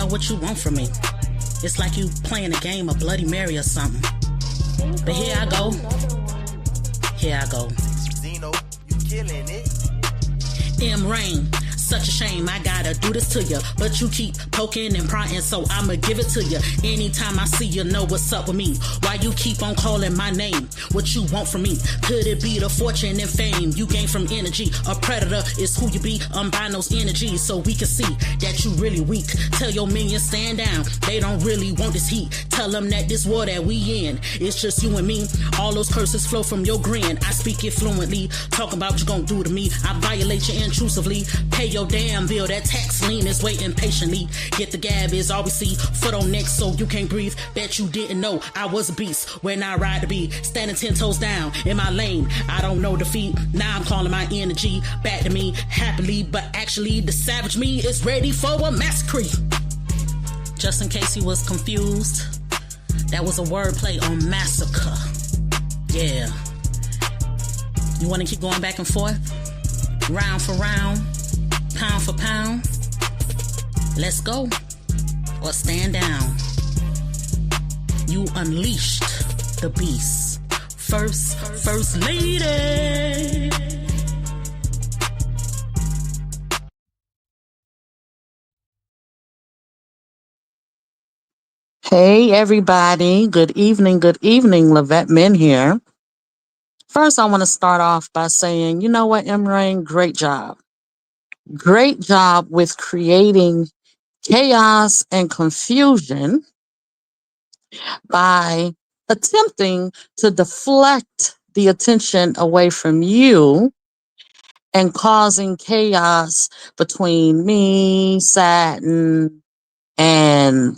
know what you want from me. It's like you playing a game of Bloody Mary or something. But here I go. Here I go. Zeno, you killing it. Emme Rain, such a shame I gotta do this to you, but you keep poking and prying, so I'ma give it to you. Anytime I see you, know what's up with me. Why you keep on calling my name? What you want from me? Could it be the fortune and fame you gain from energy? A predator is who you be. Unbind those energies so we can see that you really weak. Tell your minions stand down. They don't really want this heat. Tell them that this war that we in, it's just you and me. All those curses flow from your grin. I speak it fluently. Talking about what you gon' do to me. I violate you intrusively. Pay your damn bill. That tax lien is waiting patiently. Get the gab is all we see. Foot on neck so you can't breathe. Bet you didn't know I was a beast when I ride the beat. Standing 10 toes down in my lane. I don't know defeat. Now I'm calling my energy back to me happily, but actually the savage me is ready for a massacre. Just in case you was confused, that was a wordplay on massacre. Yeah. You want to keep going back and forth? Round for round, pound for pound. Let's go, or stand down. You unleashed the beast. First lady. Hey everybody, good evening, Lavette Minn here. First, I want to start off by saying, you know what, Emme Rain, great job. Great job with creating chaos and confusion by attempting to deflect the attention away from you and causing chaos between me, Satin, and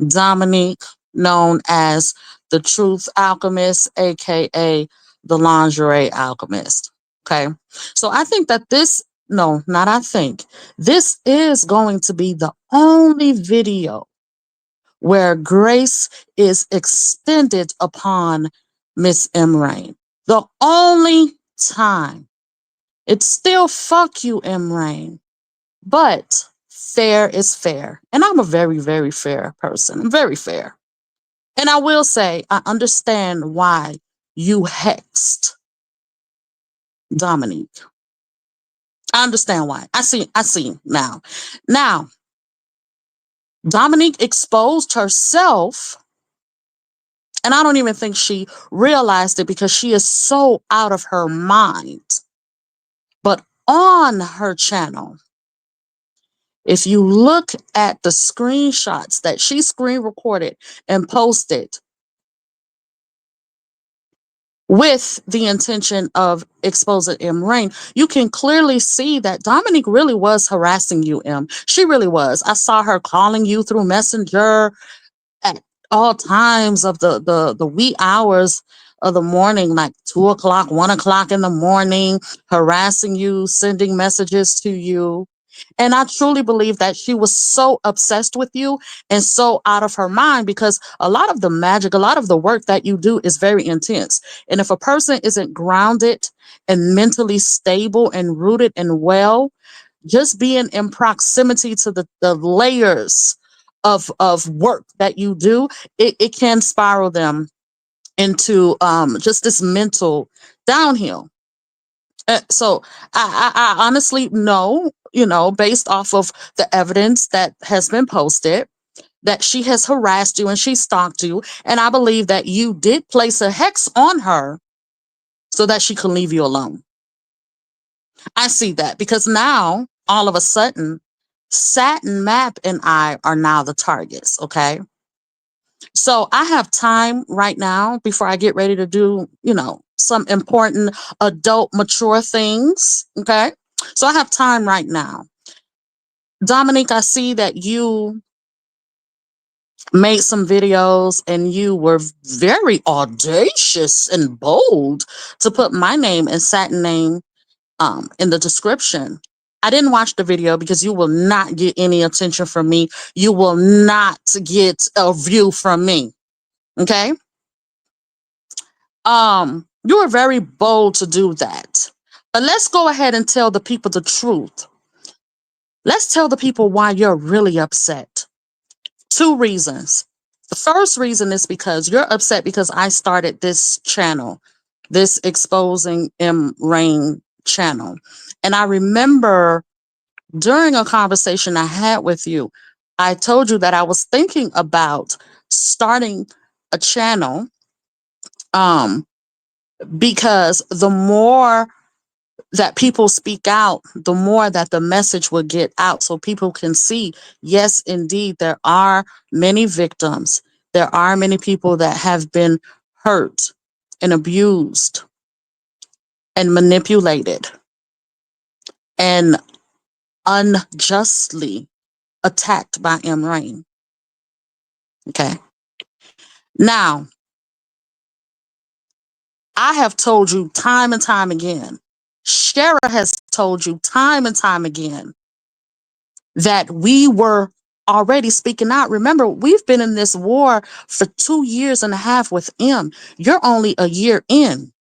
Dominique, known as the Truth Alchemist, aka the Lingerie Alchemist. Okay. So I think that not I think, this is going to be the only video where grace is extended upon Miss Emme Rain. The only time. It's still fuck you, Emme Rain, but fair is fair. And I'm a very, very fair person. I'm very fair. And I will say, I understand why you hexed Dominique. I understand why. I see now. Now, Dominique exposed herself, and I don't even think she realized it because she is so out of her mind. But on her channel, if you look at the screenshots that she screen recorded and posted with the intention of exposing Emme Rain, you can clearly see that Dominique really was harassing you, Em. She really was. I saw her calling you through Messenger at all times of the wee hours of the morning, like 2 o'clock, 1 o'clock in the morning, harassing you, sending messages to you. And I truly believe that she was so obsessed with you and so out of her mind because a lot of the magic, a lot of the work that you do is very intense. And if a person isn't grounded and mentally stable and rooted and well, just being in proximity to the layers of work that you do, it can spiral them into just this mental downhill. So I honestly know, based off of the evidence that has been posted, that she has harassed you and she stalked you. And I believe that you did place a hex on her so that she can leave you alone. I see that because now, all of a sudden, Satin Map and I are now the targets, okay? So I have time right now before I get ready to do, some important adult mature things. Okay. So I have time right now. Dominique, I see that you made some videos and you were very audacious and bold to put my name and Satin name in the description. I didn't watch the video because you will not get any attention from me. You will not get a view from me. Okay. You were very bold to do that. But let's go ahead and tell the people the truth. Let's tell the people why you're really upset. Two reasons. The first reason is because you're upset because I started this channel, this Exposing Emme Rain channel. And I remember during a conversation I had with you, I told you that I was thinking about starting a channel um, because the more that people speak out, the more that the message will get out so people can see, yes, indeed, there are many victims. There are many people that have been hurt and abused and manipulated and unjustly attacked by Emme Rain. Okay. Now, I have told you time and time again, Shara has told you time and time again that we were already speaking out. Remember, we've been in this war for 2 years and a half with M. You're only a year in.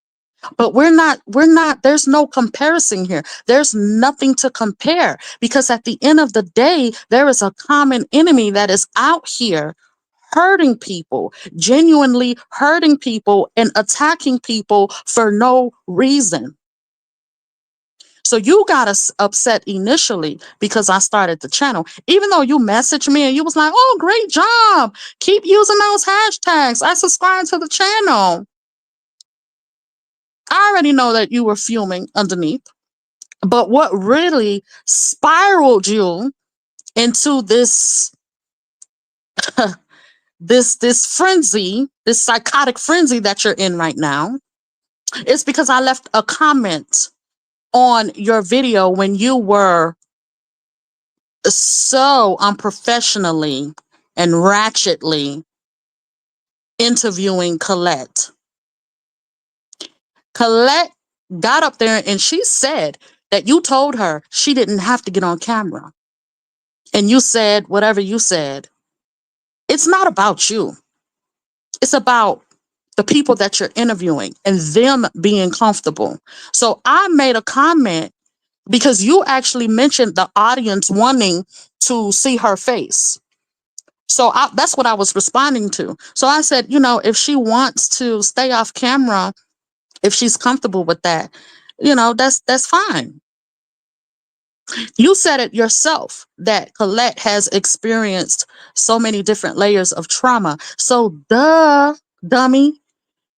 But we're not, there's no comparison here. There's nothing to compare because at the end of the day, there is a common enemy that is out here hurting people, genuinely hurting people and attacking people for no reason. So you got us upset initially because I started the channel, even though you messaged me and you was like, "Oh, great job. Keep using those hashtags. I subscribe to the channel." I already know that you were fuming underneath. But what really spiraled you into this this frenzy, this psychotic frenzy that you're in right now, is because I left a comment on your video when you were so unprofessionally and ratchetly interviewing Colette. Colette got up there and she said that you told her she didn't have to get on camera. And you said whatever you said. It's not about you. It's about the people that you're interviewing and them being comfortable. So I made a comment because you actually mentioned the audience wanting to see her face. So that's what I was responding to. So I said, if she wants to stay off camera, if she's comfortable with that, that's fine. You said it yourself that Colette has experienced so many different layers of trauma. So duh, dummy,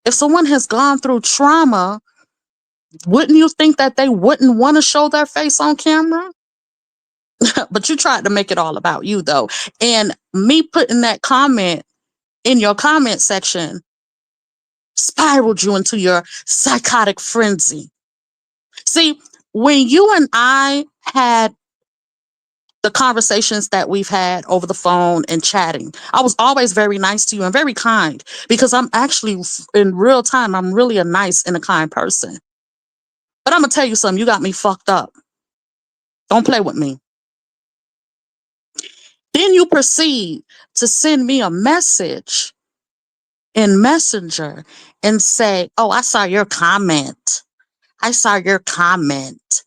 if someone has gone through trauma, wouldn't you think that they wouldn't want to show their face on camera? But you tried to make it all about you though. And me putting that comment in your comment section spiraled you into your psychotic frenzy. See, when you and I had the conversations that we've had over the phone and chatting, I was always very nice to you and very kind because I'm actually in real time, I'm really a nice and a kind person. But I'm going to tell you something, you got me fucked up. Don't play with me. Then you proceed to send me a message in Messenger and say, "Oh, I saw your comment. I saw your comment.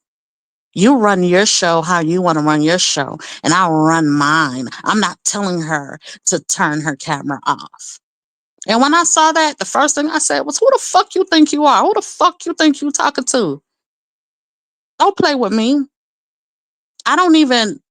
You run your show how you want to run your show, and I'll run mine. I'm not telling her to turn her camera off." And when I saw that, the first thing I said was, "Who the fuck you think you are? Who the fuck you think you talking to? Don't play with me. I don't even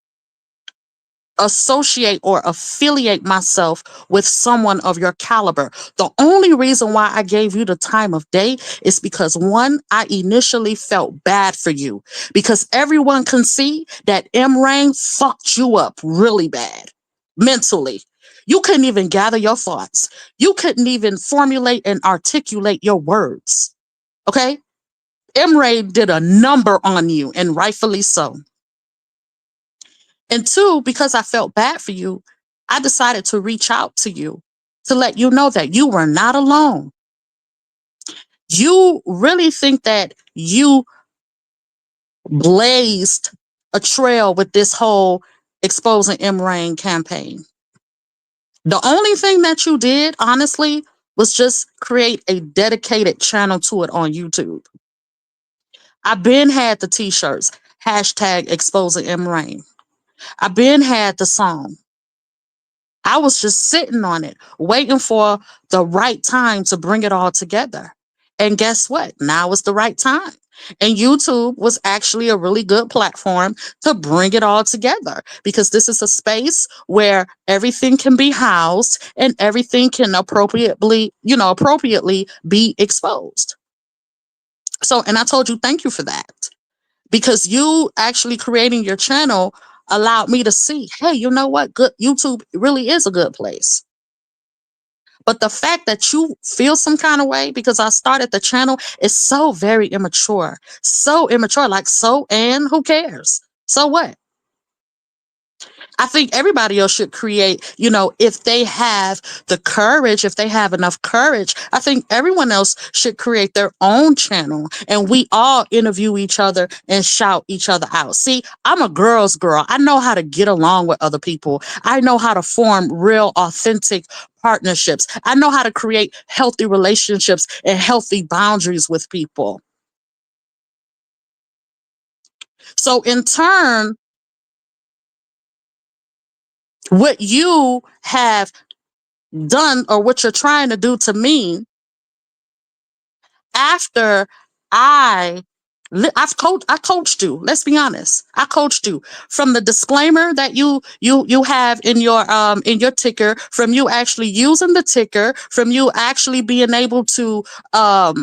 associate or affiliate myself with someone of your caliber. The only reason why I gave you the time of day is because one, I initially felt bad for you because everyone can see that Emme Rain fucked you up really bad mentally. You couldn't even gather your thoughts. You couldn't even formulate and articulate your words. Okay? Emme Rain did a number on you, and rightfully so. And two, because I felt bad for you, I decided to reach out to you to let you know that you were not alone. You really think that you blazed a trail with this whole Exposing Emme Rain campaign. The only thing that you did, honestly, was just create a dedicated channel to it on YouTube. I've been had the t-shirts, hashtag Exposing Emme Rain. I been had the song. I was just sitting on it, waiting for the right time to bring it all together. And guess what? Now is the right time. And YouTube was actually a really good platform to bring it all together because this is a space where everything can be housed and everything can appropriately be exposed. So, and I told you, thank you for that because you actually creating your channel allowed me to see, hey, you know what? Good YouTube really is a good place. But the fact that you feel some kind of way because I started the channel is so very immature. So immature. Like, so, and who cares? So what? I think everybody else should create, if they have the courage, if they have enough courage, I think everyone else should create their own channel and we all interview each other and shout each other out. See, I'm a girl's girl. I know how to get along with other people. I know how to form real, authentic partnerships. I know how to create healthy relationships and healthy boundaries with people. So, in turn, what you have done or what you're trying to do to me after I I coached you. Let's be honest. I coached you from the disclaimer that you have in your ticker, from you actually using the ticker, from you actually being able to or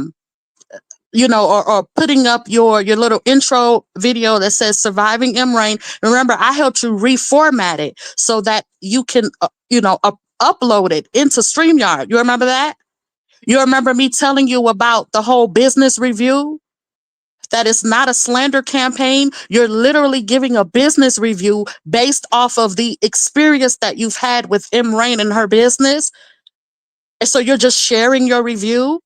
putting up your little intro video that says surviving Emme Rain. Remember, I helped you reformat it so that you can upload it into StreamYard. You remember that? You remember me telling you about the whole business review? That it's not a slander campaign. You're literally giving a business review based off of the experience that you've had with Emme Rain and her business. And so you're just sharing your review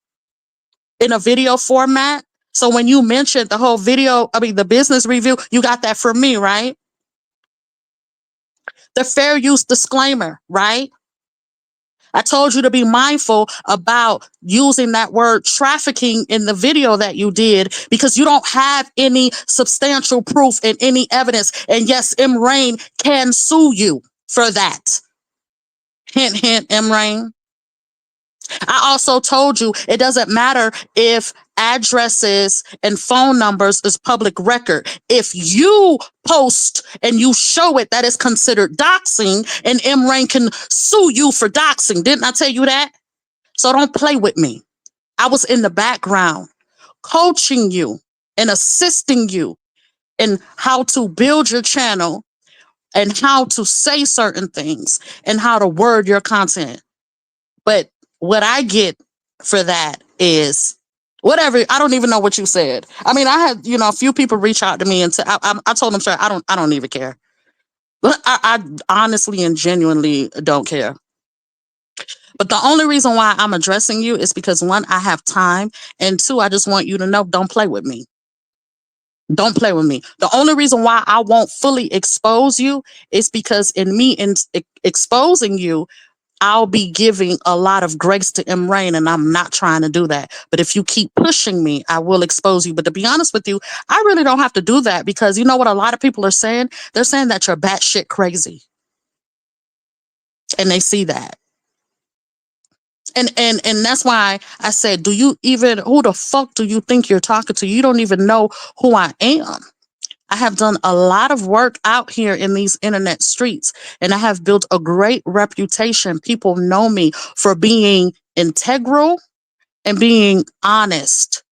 in a video format. So when you mentioned the business review, you got that from me, right? The fair use disclaimer, right? I told you to be mindful about using that word trafficking in the video that you did because you don't have any substantial proof and any evidence. And yes, Emme Rain can sue you for that. Hint, hint, Emme Rain. I also told you it doesn't matter if addresses and phone numbers is public record. If you post and you show it, that is considered doxing, and Emme Rain can sue you for doxing. Didn't I tell you that? So don't play with me. I was in the background coaching you and assisting you in how to build your channel and how to say certain things and how to word your content. But what I get for that is whatever. I don't even know what you said. I mean, I had a few people reach out to me and I told them straight, I don't even care. But I honestly and genuinely don't care. But the only reason why I'm addressing you is because one, I have time, and two, I just want you to know, don't play with me. Don't play with me. The only reason why I won't fully expose you is because in me exposing you, I'll be giving a lot of grace to Emme Rain, and I'm not trying to do that. But if you keep pushing me, I will expose you. But to be honest with you, I really don't have to do that because you know what a lot of people are saying? They're saying that you're batshit crazy. And they see that. And that's why I said, who the fuck do you think you're talking to? You don't even know who I am. I have done a lot of work out here in these internet streets, and I have built a great reputation. People know me for being integral and being honest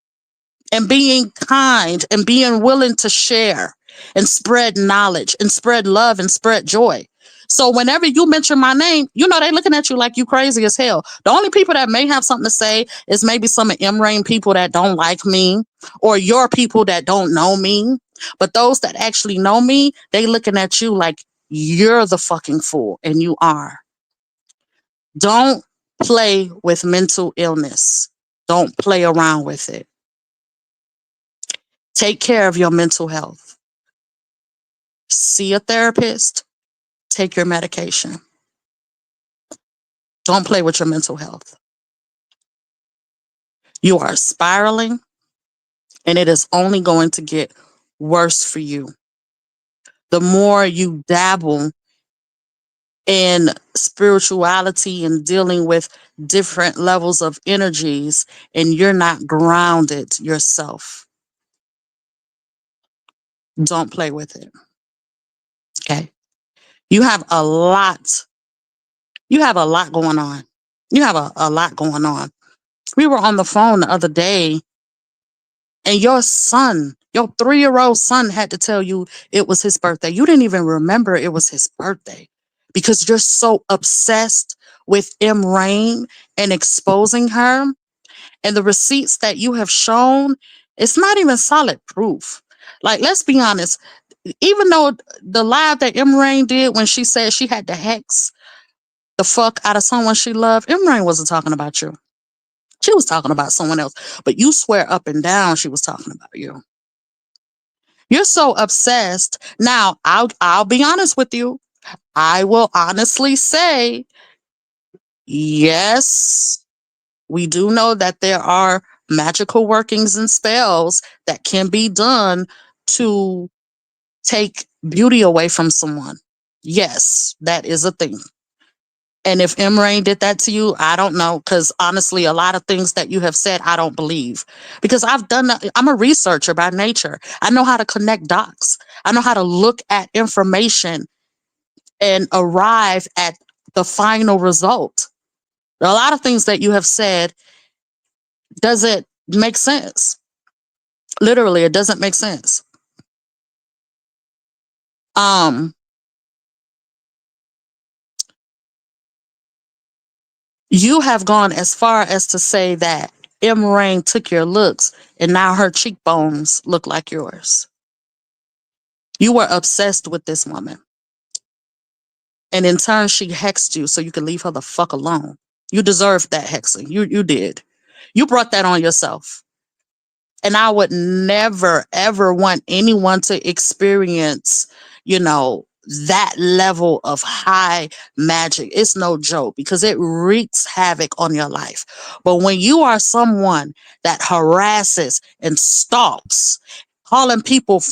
and being kind and being willing to share and spread knowledge and spread love and spread joy. So whenever you mention my name, they looking at you like you crazy as hell. The only people that may have something to say is maybe some of Emme Rain people that don't like me or your people that don't know me. But those that actually know me, they looking at you like you're the fucking fool, and you are. Don't play with mental illness. Don't play around with it. Take care of your mental health. See a therapist. Take your medication. Don't play with your mental health. You are spiraling, and it is only going to get worse for you. the more you dabble in spirituality and dealing with different levels of energies, and you're not grounded yourself, don't play with it. Okay. You have a lot. You have a lot going on. You have a lot going on. We were on the phone the other day, and your son, your 3-year-old son, had to tell you it was his birthday. You didn't even remember it was his birthday because you're so obsessed with Emme Rain and exposing her. And the receipts that you have shown, it's not even solid proof. Like, let's be honest. Even though the live that Emme Rain did when she said she had to hex the fuck out of someone she loved, Emme Rain wasn't talking about you. She was talking about someone else. But you swear up and down she was talking about you. You're so obsessed. Now, I'll be honest with you. I will honestly say, yes, we do know that there are magical workings and spells that can be done to take beauty away from someone. Yes, that is a thing. And if Emrain did that to you, I don't know. Because honestly, a lot of things that you have said, I don't believe. Because I'm a researcher by nature. I know how to connect dots. I know how to look at information and arrive at the final result. A lot of things that you have said doesn't make sense. Literally, it doesn't make sense. Um, you have gone as far as to say that Rain took your looks and now her cheekbones look like yours. You were obsessed with this woman. And in turn, she hexed you so you could leave her the fuck alone. You deserved that hexing. You did. You brought that on yourself. And I would never, ever want anyone to experience, you know, that level of high magic. It's no joke because it wreaks havoc on your life. But when you are someone that harasses and stalks, calling people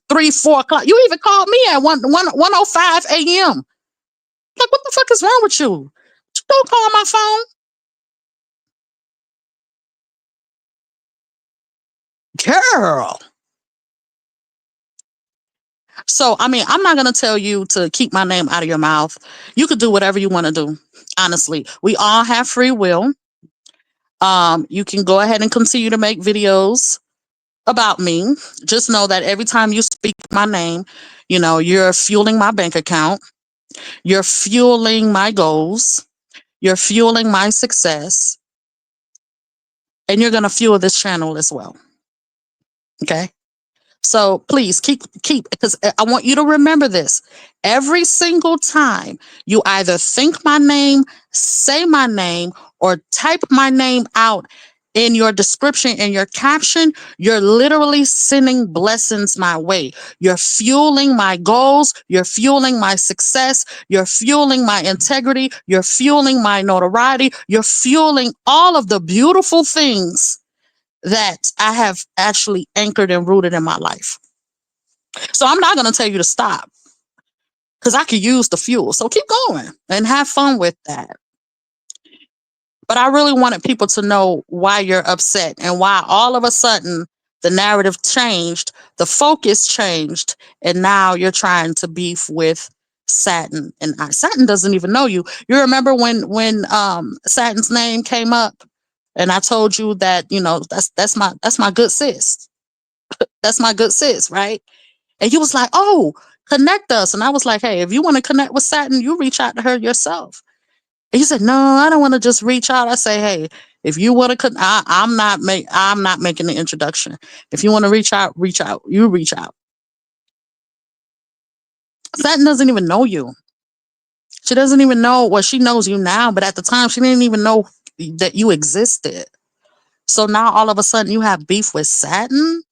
3, 4 o'clock, you even called me at 1:05 a.m. Like, what the fuck is wrong with you? Don't call my phone. Girl. So, I mean, I'm not going to tell you to keep my name out of your mouth. You could do whatever you want to do. Honestly, we all have free will. You can go ahead and continue to make videos about me. Just know that every time you speak my name, you know, you're fueling my bank account. You're fueling my goals. You're fueling my success. And you're going to fuel this channel as well. Okay. So please keep, because I want you to remember this. Every single time you either think my name, say my name, or type my name out in your description and your caption, you're literally sending blessings my way. You're fueling my goals. You're fueling my success. You're fueling my integrity. You're fueling my notoriety. You're fueling all of the beautiful things that I have actually anchored and rooted in my life. So I'm not going to tell you to stop because I could use the fuel. So keep going and have fun with that. But I really wanted people to know why you're upset and why all of a sudden the narrative changed, the focus changed, and now you're trying to beef with Satin. And Satin doesn't even know you. You remember when Satin's name came up, and I told you that, you know, that's my good sis. That's my good sis, right? And you was like, oh, connect us. And I was like, hey, if you want to connect with Satin, you reach out to her yourself. And you said, no, I don't want to just reach out. I say, hey, if you want to, I'm not making the introduction. If you want to reach out, reach out. You reach out. Satin doesn't even know you. She doesn't even know. Well, she knows you now, but at the time, she didn't even know that you existed. So now all of a sudden, you have beef with Satin.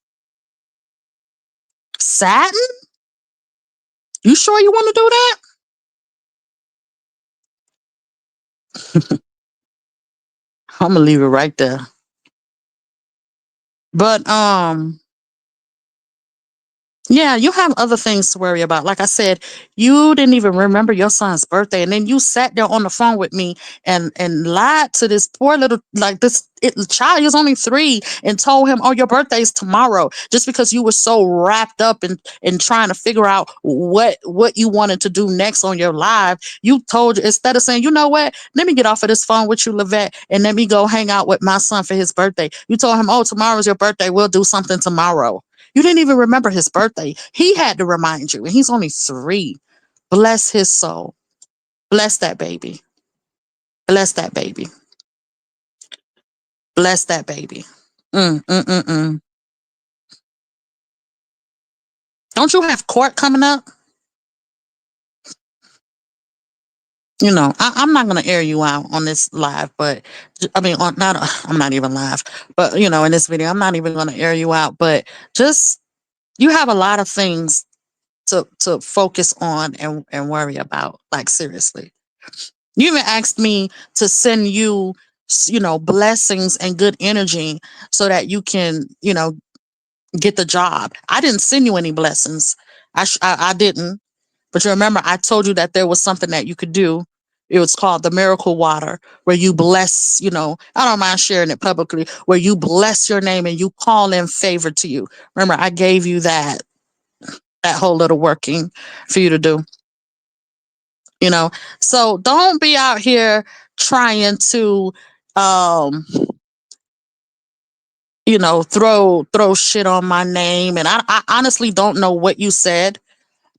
Satin? You sure you want to do that? I'm gonna leave it right there. But Yeah, you have other things to worry about. Like I said, you didn't even remember your son's birthday, and then you sat there on the phone with me and lied to this poor little like child. He was only 3, and told him, "Oh, your birthday's tomorrow," just because you were so wrapped up in trying to figure out what you wanted to do next on your live. You told instead of saying, "You know what? Let me get off of this phone with you, Lavette, and let me go hang out with my son for his birthday." You told him, "Oh, tomorrow's your birthday. We'll do something tomorrow." You didn't even remember his birthday. He had to remind you, and he's only 3. Bless his soul. Bless that baby. Bless that baby. Bless that baby. Mm. Don't you have court coming up? I'm not going to air you out on this live, but I mean, I'm not even live, but in this video, I'm not even going to air you out, but just, you have a lot of things to focus on and worry about. Like, seriously. You even asked me to send you, blessings and good energy so that you can, get the job. I didn't send you any blessings. I didn't. But you remember, I told you that there was something that you could do. It was called the miracle water, where you bless, I don't mind sharing it publicly, where you bless your name and you call in favor to you. Remember, I gave you that whole little working for you to do. you know so don't be out here trying to um throw shit on my name, and I honestly don't know what you said,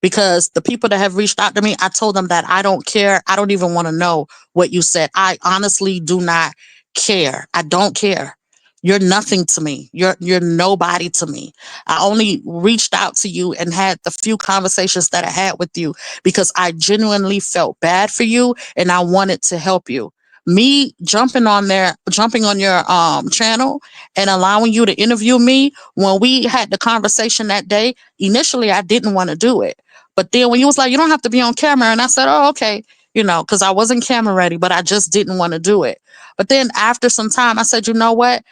because the people that have reached out to me, I told them that I don't care. I don't even want to know what you said. I honestly do not care. I don't care. You're nothing to me. You're nobody to me. I only reached out to you and had the few conversations that I had with you because I genuinely felt bad for you and I wanted to help you. Me jumping on your channel and allowing you to interview me when we had the conversation that day, initially I didn't want to do it. But then when you was like, you don't have to be on camera, and I said, oh, okay, because I wasn't camera ready, but I just didn't want to do it. But then after some time, I said, you know what?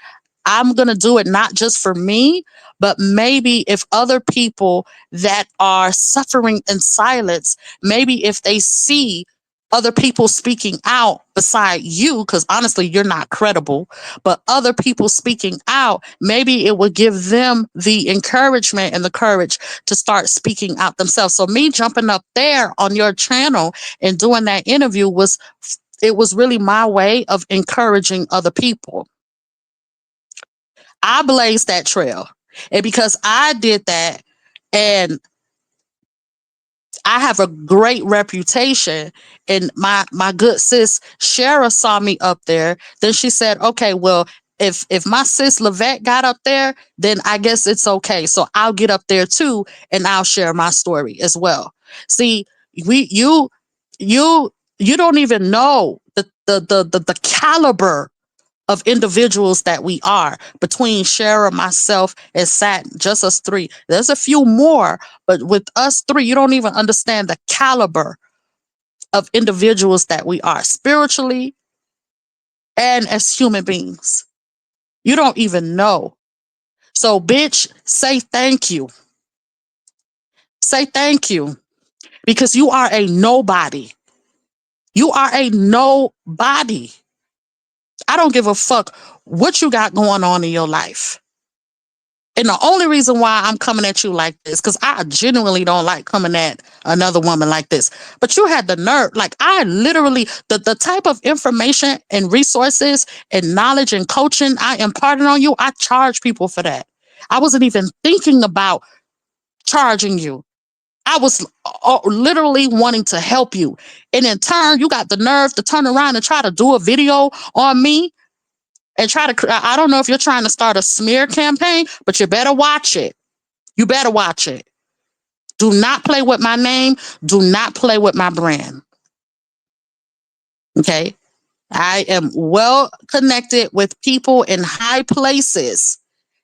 I'm going to do it not just for me, but maybe if other people that are suffering in silence, maybe if they see other people speaking out beside you, because honestly, you're not credible, but other people speaking out, maybe it would give them the encouragement and the courage to start speaking out themselves. So me jumping up there on your channel and doing that interview was really my way of encouraging other people. I blazed that trail. And because I did that, and I have a great reputation, and my good sis Shara saw me up there, then she said, okay, well, if my sis Lavette got up there, then I guess it's okay. So I'll get up there too and I'll share my story as well. See, we you don't even know the caliber of individuals that we are, between Shara, myself, and Sat, just us 3. There's a few more, but with us 3, you don't even understand the caliber of individuals that we are spiritually and as human beings. You don't even know. So, bitch, say thank you. Say thank you, because you are a nobody. You are a nobody. I don't give a fuck what you got going on in your life. And the only reason why I'm coming at you like this, because I genuinely don't like coming at another woman like this. But you had the nerve. Like, I literally, the type of information and resources and knowledge and coaching I imparted on you, I charge people for that. I wasn't even thinking about charging you. I was literally wanting to help you. And in turn, you got the nerve to turn around and try to do a video on me and try to, I don't know if you're trying to start a smear campaign, but you better watch it. You better watch it. Do not play with my name. Do not play with my brand. Okay. I am well connected with people in high places,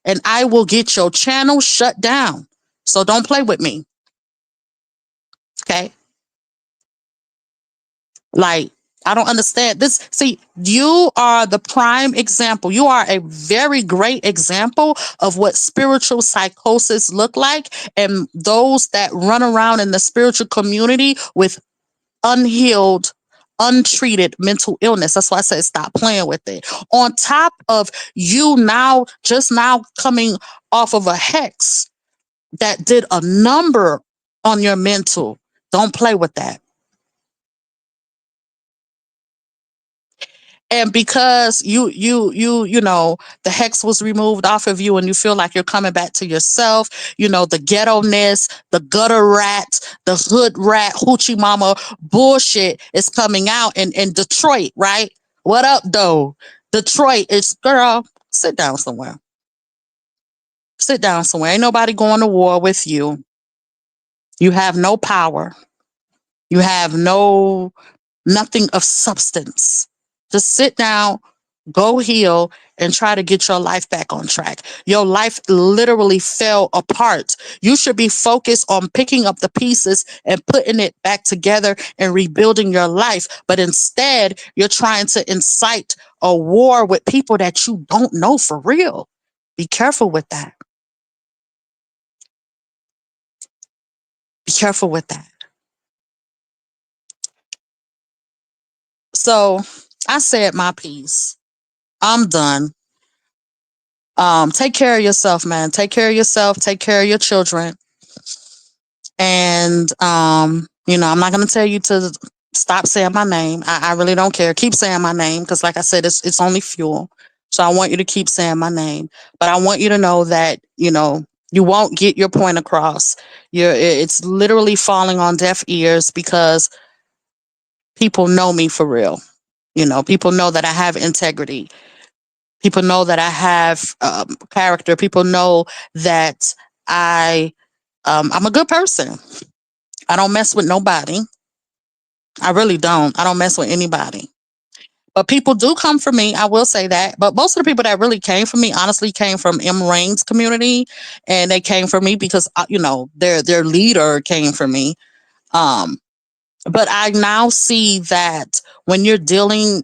and I will get your channel shut down. So don't play with me. Okay. Like, I don't understand this. See, you are the prime example. You are a very great example of what spiritual psychosis look like, and those that run around in the spiritual community with unhealed, untreated mental illness. That's why I said stop playing with it. On top of you now, just now coming off of a hex that did a number on your mental. Don't play with that. And because you know, the hex was removed off of you and you feel like you're coming back to yourself, you know, the ghetto-ness, the gutter rat, the hood rat, hoochie mama bullshit is coming out in Detroit, right? What up, though? Detroit is, girl, sit down somewhere. Sit down somewhere. Ain't nobody going to war with you. You have no power. You have nothing of substance. Just sit down, go heal, and try to get your life back on track. Your life literally fell apart. You should be focused on picking up the pieces and putting it back together and rebuilding your life. But instead, you're trying to incite a war with people that you don't know for real. Be careful with that. Be careful with that. So I said my piece. I'm done. Take care of yourself, man. Take care of yourself. Take care of your children. And you know, I'm not gonna tell you to stop saying my name. I really don't care. Keep saying my name because, like I said, it's only fuel. So I want you to keep saying my name. But I want you to know that, you know, you won't get your point across. It's literally falling on deaf ears because people know me for real. You know, people know that I have integrity. People know that I have character. People know that I'm a good person. I don't mess with nobody. I really don't. I don't mess with anybody. But people do come for me. I will say that. But most of the people that really came for me, honestly, came from Emme Rain's community, and they came for me because you know, their leader came for me. Um, but I now see that when you're dealing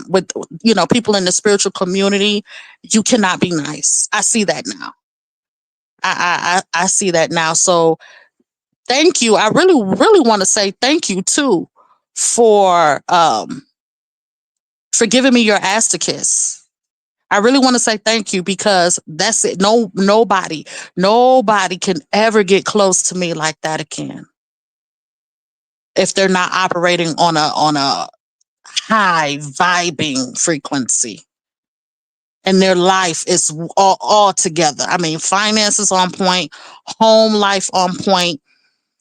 with, you know, people in the spiritual community, you cannot be nice. I see that now. I see that now. So thank you. I really want to say thank you too for giving me your ass to kiss. I really want to say thank you because that's it. Nobody can ever get close to me like that again if they're not operating on a high vibing frequency. And their life is all together. I mean, finances on point, home life on point,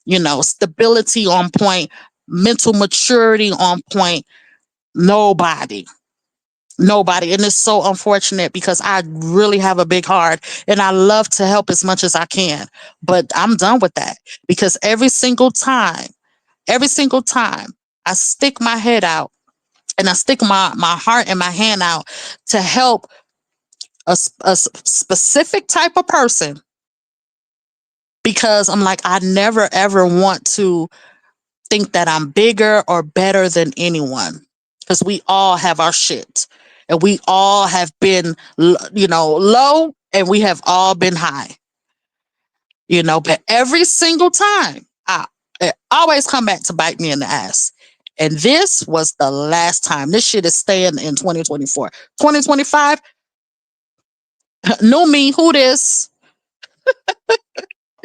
you know, stability on point, mental maturity on point. Nobody. And it's so unfortunate because I really have a big heart and I love to help as much as I can. But I'm done with that because every single time I stick my head out and I stick my heart and my hand out to help a specific type of person, because I'm like, I never ever want to think that I'm bigger or better than anyone, because we all have our shit and we all have been, you know, low, and we have all been high, you know, but every single time it always come back to bite me in the ass. And this was the last time. This shit is staying in 2024. 2025, new me, who this?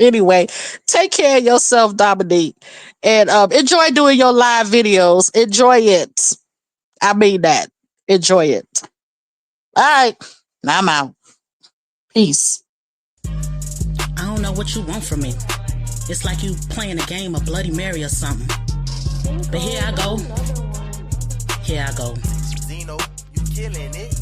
Anyway, take care of yourself, Dominique, and enjoy doing your live videos. Enjoy it. I mean that. Enjoy it. All right. Now I'm out. Peace. I don't know what you want from me. It's like you playing a game of Bloody Mary or something. But here I go. Here I go. Zeno, you killing it.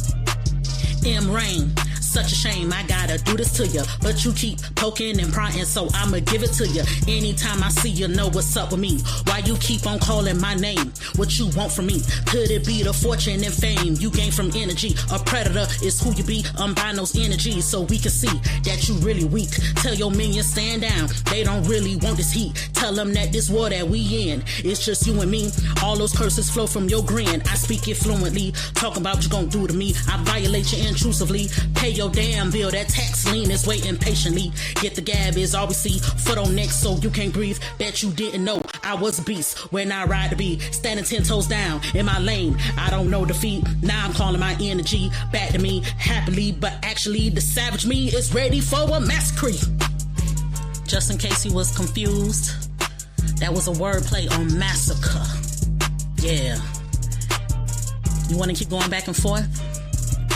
Emme Rain, Such a shame, I gotta do this to you, but you keep poking and prying, so I'ma give it to you. Anytime I see you, know what's up with me. Why you keep on calling my name? What you want from me? Could it be the fortune and fame you gain from energy? A predator is who you be. Unbind those energies so we can see that you really weak. Tell your minions stand down. They don't really want this heat. Tell them that this war that we in, it's just you and me. All those curses flow from your grin. I speak it fluently. Talk about what you gon' do to me. I violate you intrusively. Pay your damn bill. That tax lien is waiting patiently. Get the gab is all we see. Foot on neck so you can't breathe. Bet you didn't know I was a beast when I ride the beat. Standing 10 toes down in my lane. I don't know defeat. Now I'm calling my energy back to me happily, but actually the savage me is ready for a massacre. Just in case you was confused, that was a wordplay on massacre. Yeah. You want to keep going back and forth?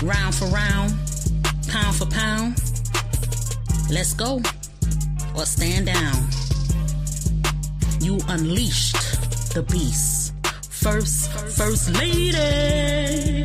Round for round, pound for pound. Let's go. Or stand down. You unleashed the beast. First lady.